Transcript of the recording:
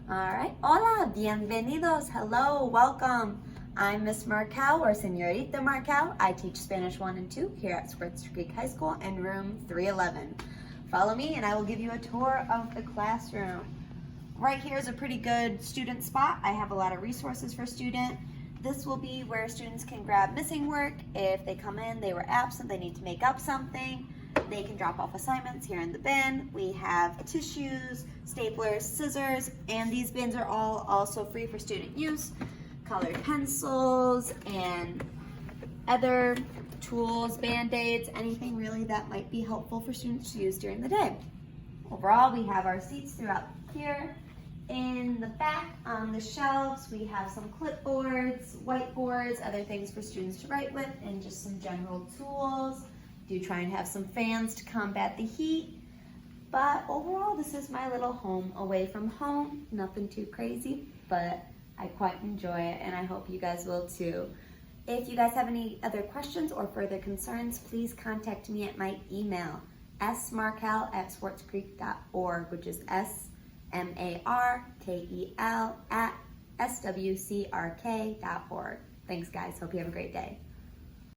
All right, hola, bienvenidos, hello, welcome. I'm Miss Markel, or Señorita Markel. I teach Spanish 1 and 2 here at Swartz Creek High School in room 311. Follow me and I will give you a tour of the classroom. Right here is a pretty good student spot. I have a lot of resources for student. This will be where students can grab missing work. If they come in, they were absent, they need to make up something. They can drop off assignments here in the bin. We have tissues, staplers, scissors, and these bins are all also free for student use. Colored pencils and other tools, band-aids, anything really that might be helpful for students to use during the day. Overall, we have our seats throughout here. In the back on the shelves, we have some clipboards, whiteboards, other things for students to write with, and just some general tools. Do try and have some fans to combat the heat. But overall, this is my little home away from home. Nothing too crazy, but I quite enjoy it, and I hope you guys will too. If you guys have any other questions or further concerns, please contact me at my email, smarkel@swartzcreek.org, which is SMARKEL@SWCRK.org. Thanks, guys. Hope you have a great day.